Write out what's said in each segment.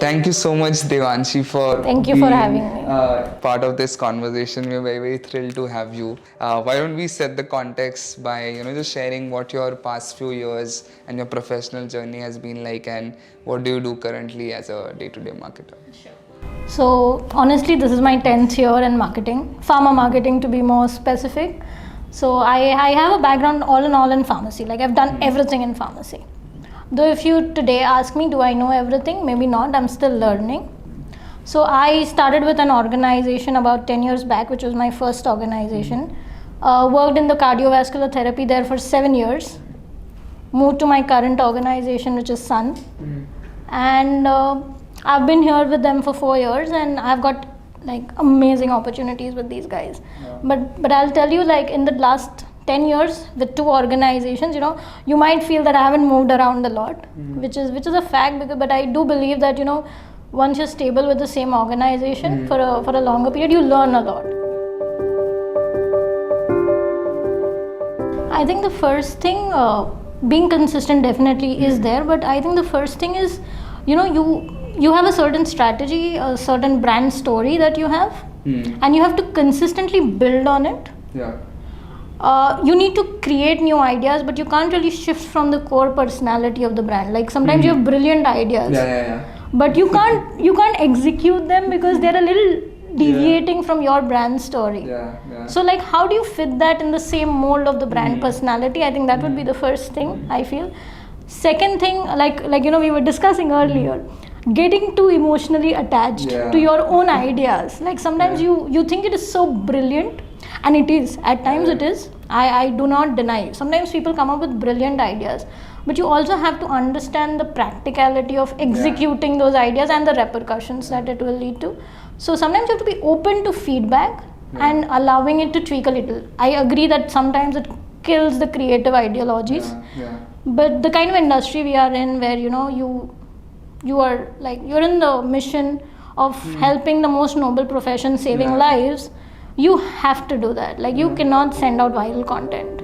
Thank you so much, Devanshi, for Thank you for having me. Part of this conversation. We're very, very thrilled to have you. Why don't we set the context by just sharing what your past few years and your professional journey has been like, and what do you do currently as a day-to-day marketer? Sure. So honestly, this is my 10th year in marketing, pharma marketing to be more specific. So I have a background all in pharmacy. Like I've done everything in pharmacy. Though if you today ask me, do I know everything? Maybe not, I'm still learning. So I started with an organization about 10 years back, which was my first organization. Worked in the cardiovascular therapy there for 7 years. Moved to my current organization, which is Sun. And I've been here with them for 4 years, and I've got like amazing opportunities with these guys. But I'll tell you, like in the last 10 years with 2 organizations, you might feel that I haven't moved around a lot, which is a fact, but I do believe that, once you're stable with the same organization for a longer period, you learn a lot. I think the first thing, being consistent definitely is there, but I think the first thing is, you have a certain strategy, a certain brand story that you have, and you have to consistently build on it. You need to create new ideas, but you can't really shift from the core personality of the brand. Like sometimes you have brilliant ideas, but you can't execute them because they're a little deviating from your brand story. So like, how do you fit that in the same mold of the brand personality? I think that would be the first thing, I feel. Second thing, like we were discussing earlier, getting too emotionally attached to your own ideas. Like sometimes you think it is so brilliant, and it is, at times it is. I do not deny. Sometimes people come up with brilliant ideas, but you also have to understand the practicality of executing those ideas and the repercussions that it will lead to. So sometimes you have to be open to feedback and allowing it to tweak a little. I agree that sometimes it kills the creative ideologies, but the kind of industry we are in, where you are like, you're in the mission of helping the most noble profession, saving lives. You have to do that. Like you cannot send out viral content.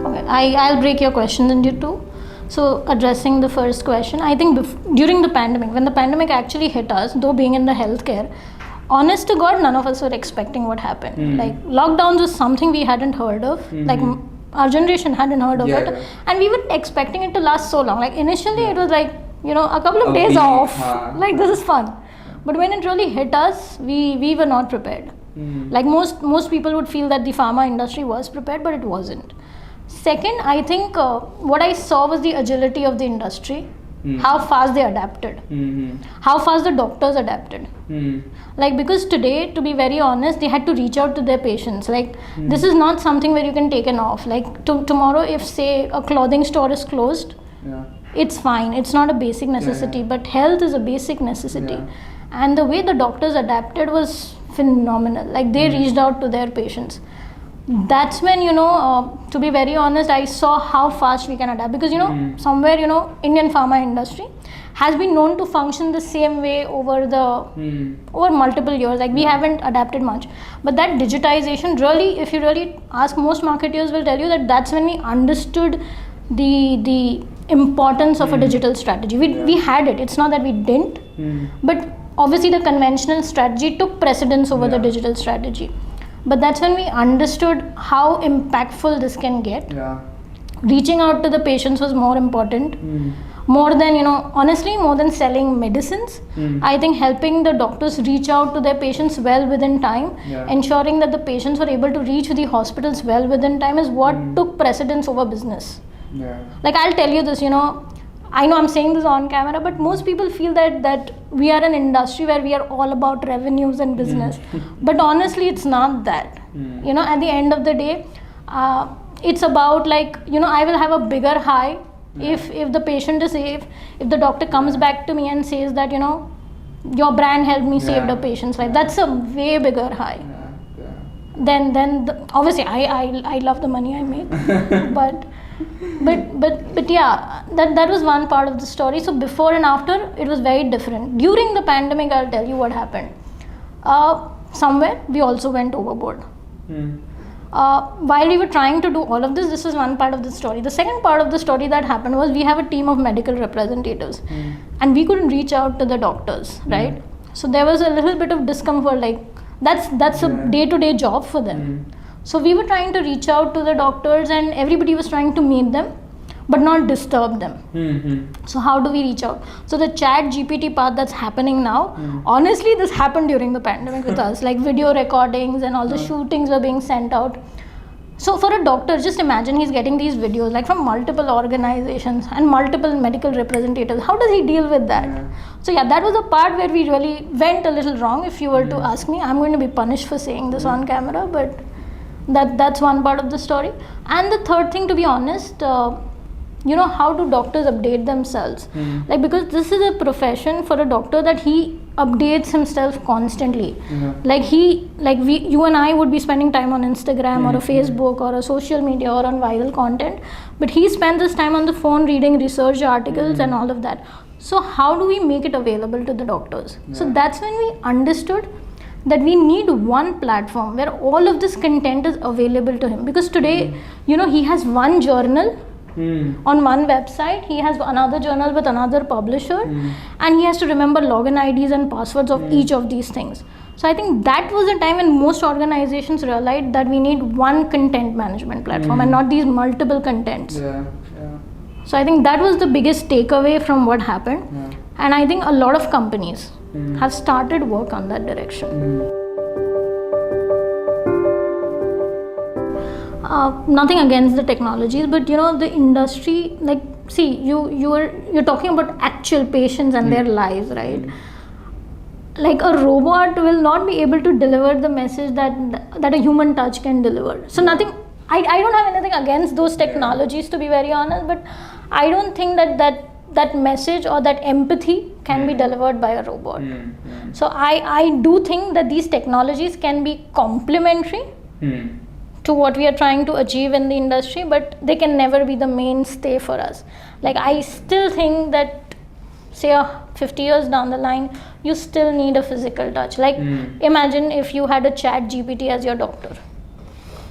Okay, I'll break your questions into 2. So addressing the first question, I think during the pandemic, when the pandemic actually hit us, though being in the healthcare, honest to God, none of us were expecting what happened. Like lockdowns was something we hadn't heard of. Like our generation hadn't heard of it, and we were expecting it to last so long. Like initially it was like, a couple of days off, like this is fun. But when it really hit us, we were not prepared. Like most people would feel that the pharma industry was prepared, but it wasn't. Second, I think what I saw was the agility of the industry, how fast they adapted, how fast the doctors adapted. Like because today, to be very honest, they had to reach out to their patients. Like this is not something where you can take an off. Like tomorrow, if say a clothing store is closed, it's fine. It's not a basic necessity, but health is a basic necessity. And the way the doctors adapted was phenomenal. Like they reached out to their patients. That's when, to be very honest, I saw how fast we can adapt. Because, somewhere, Indian pharma industry has been known to function the same way over multiple years. Like we haven't adapted much. But that digitization really, if you really ask, most marketers will tell you that that's when we understood the importance of a digital strategy. We had it. It's not that we didn't. But obviously the conventional strategy took precedence over the digital strategy. But that's when we understood how impactful this can get. Reaching out to the patients was more important. More than, honestly, more than selling medicines. I think helping the doctors reach out to their patients well within time, ensuring that the patients were able to reach the hospitals well within time is what took precedence over business. Like I'll tell you this, I know I'm saying this on camera, but most people feel that we are an industry where we are all about revenues and business. But honestly, it's not that. At the end of the day, it's about like, I will have a bigger high if the patient is safe, if the doctor comes back to me and says that, your brand helped me save the patient's life. That's a way bigger high. Then obviously I love the money I make, but yeah, that was one part of the story. So before and after, it was very different. During the pandemic, I'll tell you what happened. Somewhere we also went overboard. while we were trying to do all of this, this was one part of the story. The second part of the story that happened was we have a team of medical representatives, and we couldn't reach out to the doctors, right? So there was a little bit of discomfort, like that's a day-to-day job for them. So we were trying to reach out to the doctors, and everybody was trying to meet them, but not disturb them. So how do we reach out? So the chat GPT part that's happening now, honestly, this happened during the pandemic with us, like video recordings and all the shootings were being sent out. So for a doctor, just imagine he's getting these videos like from multiple organizations and multiple medical representatives. How does he deal with that? So yeah, that was a part where we really went a little wrong. If you were to ask me, I'm going to be punished for saying this on camera, but that's one part of the story. And the third thing, to be honest, how do doctors update themselves? Like, because this is a profession for a doctor that he updates himself constantly. Like you and I would be spending time on Instagram or a Facebook or a social media or on viral content, but he spends his time on the phone reading research articles and all of that. So how do we make it available to the doctors? So that's when we understood that we need one platform where all of this content is available to him, because today he has one journal on one website, he has another journal with another publisher, and he has to remember login IDs and passwords of each of these things. So I think that was a time when most organizations realized that we need one content management platform and not these multiple contents. So I think that was the biggest takeaway from what happened, and I think a lot of companies have started work on that direction. Nothing against the technologies, but the industry, like, see, you're talking about actual patients and their lives, right? Like, a robot will not be able to deliver the message that a human touch can deliver. So nothing, I don't have anything against those technologies, to be very honest, but I don't think that message or that empathy can be delivered by a robot. So I do think that these technologies can be complementary to what we are trying to achieve in the industry, but they can never be the mainstay for us. Like, I still think that, say, 50 years down the line, you still need a physical touch. Like, imagine if you had a chat GPT as your doctor.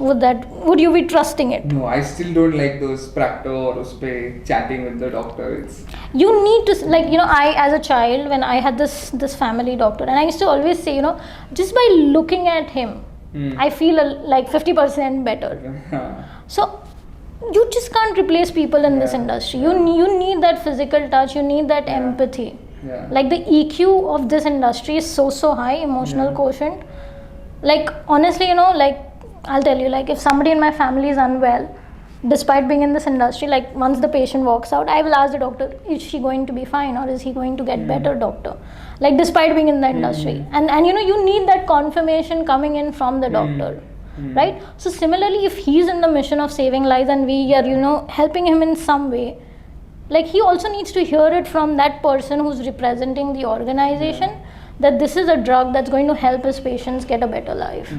Would you be trusting it? No, I still don't like those Practo or Uspe chatting with the doctor. You need to, like, I, as a child, when I had this family doctor, and I used to always say, just by looking at him, I feel like 50% better. So you just can't replace people in this industry. You need that physical touch, you need that empathy. Like, the EQ of this industry is so high, emotional quotient. Like, honestly, like, I'll tell you, like, if somebody in my family is unwell, despite being in this industry, like, once the patient walks out, I will ask the doctor, is she going to be fine or is he going to get better, doctor? Like, despite being in the industry. And you need that confirmation coming in from the doctor, right? So similarly, if he's in the mission of saving lives and we are, helping him in some way, like, he also needs to hear it from that person who's representing the organization that this is a drug that's going to help his patients get a better life.